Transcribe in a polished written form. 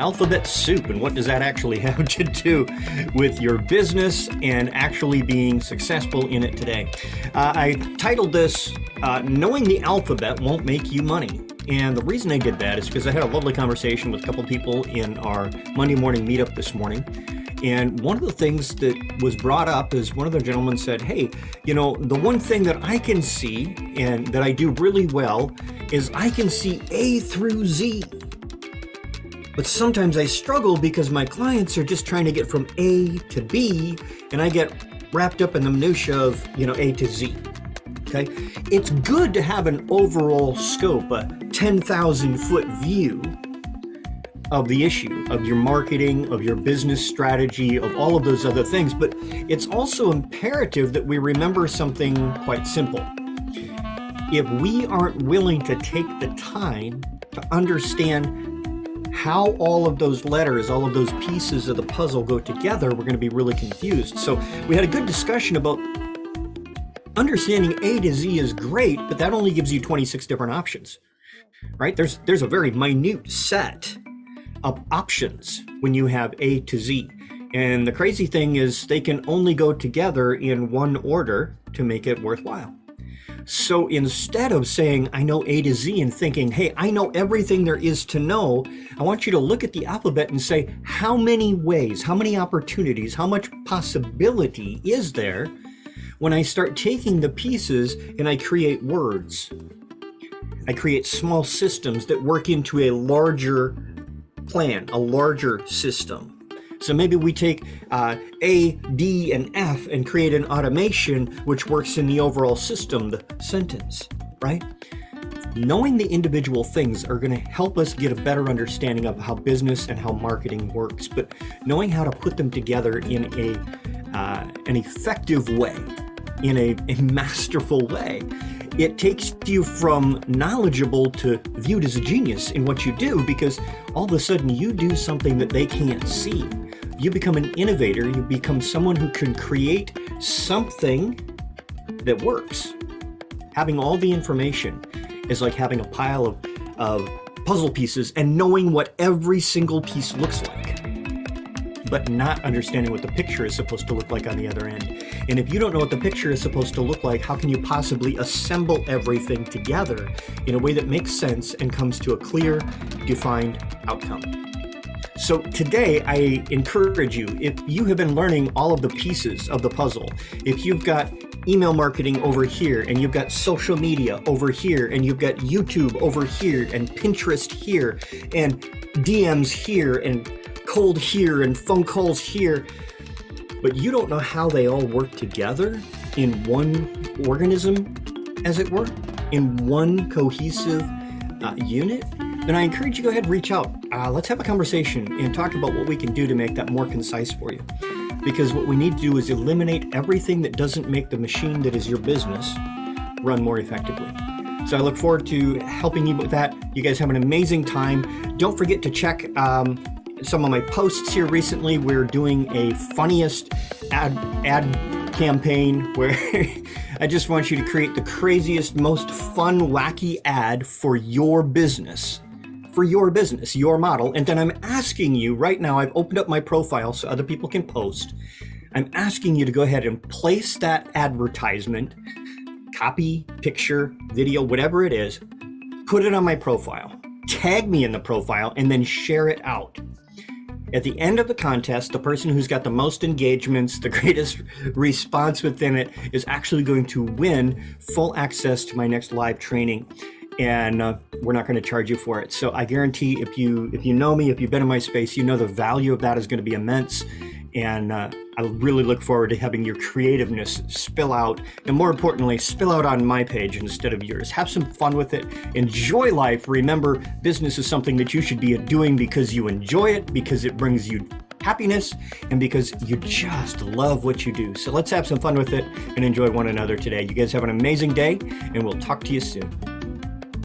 alphabet soup, and what does that actually have to do with your business and actually being successful in it today? I titled this, Knowing the Alphabet Won't Make You Money. And the reason I did that is because I had a lovely conversation with a couple people in our Monday morning meetup this morning. And one of the things that was brought up is one of the gentlemen said, hey, the one thing that I can see and that I do really well is I can see A through Z. But sometimes I struggle because my clients are just trying to get from A to B, and I get wrapped up in the minutia of, A to Z. Okay? It's good to have an overall scope, a 10,000 foot view of the issue, of your marketing, of your business strategy, of all of those other things. But it's also imperative that we remember something quite simple. If we aren't willing to take the time to understand how all of those letters, all of those pieces of the puzzle go together, we're going to be really confused. So we had a good discussion about understanding A to Z is great, but that only gives you 26 different options, right? There's a very minute set of options when you have A to Z. And the crazy thing is they can only go together in one order to make it worthwhile. So instead of saying, I know A to Z and thinking, hey, I know everything there is to know, I want you to look at the alphabet and say, how many ways, how many opportunities, how much possibility is there when I start taking the pieces and I create words? I create small systems that work into a larger plan, a larger system. So maybe we take A, D, and F and create an automation which works in the overall system, the sentence, right? Knowing the individual things are going to help us get a better understanding of how business and how marketing works, but knowing how to put them together in an effective way, in a masterful way, it takes you from knowledgeable to viewed as a genius in what you do, because all of a sudden you do something that they can't see. You become an innovator. You become someone who can create something that works. Having all the information is like having a pile of puzzle pieces and knowing what every single piece looks like, but not understanding what the picture is supposed to look like on the other end. And if you don't know what the picture is supposed to look like, how can you possibly assemble everything together in a way that makes sense and comes to a clear, defined outcome? So today, I encourage you, if you have been learning all of the pieces of the puzzle, if you've got email marketing over here, and you've got social media over here, and you've got YouTube over here, and Pinterest here, and DMs here, and cold here, and phone calls here, but you don't know how they all work together in one organism, as it were, in one cohesive unit, then I encourage you to go ahead and reach out. Let's have a conversation and talk about what we can do to make that more concise for you. Because what we need to do is eliminate everything that doesn't make the machine that is your business run more effectively. So I look forward to helping you with that. You guys have an amazing time. Don't forget to check some of my posts here recently. We're doing a funniest ad campaign where I just want you to create the craziest, most fun, wacky ad for your business. For your business, your model. And then I'm asking you right now, I've opened up my profile so other people can post. I'm asking you to go ahead and place that advertisement, copy, picture, video, whatever it is, put it on my profile, tag me in the profile, and then share it out. At the end of the contest, the person who's got the most engagements, the greatest response within it, is actually going to win full access to my next live training. And we're not going to charge you for it. So I guarantee if you know me, if you've been in my space, you know the value of that is going to be immense. And I really look forward to having your creativeness spill out, and more importantly, spill out on my page instead of yours. Have some fun with it. Enjoy life. Remember, business is something that you should be doing because you enjoy it, because it brings you happiness, and because you just love what you do. So let's have some fun with it and enjoy one another today. You guys have an amazing day, and we'll talk to you soon.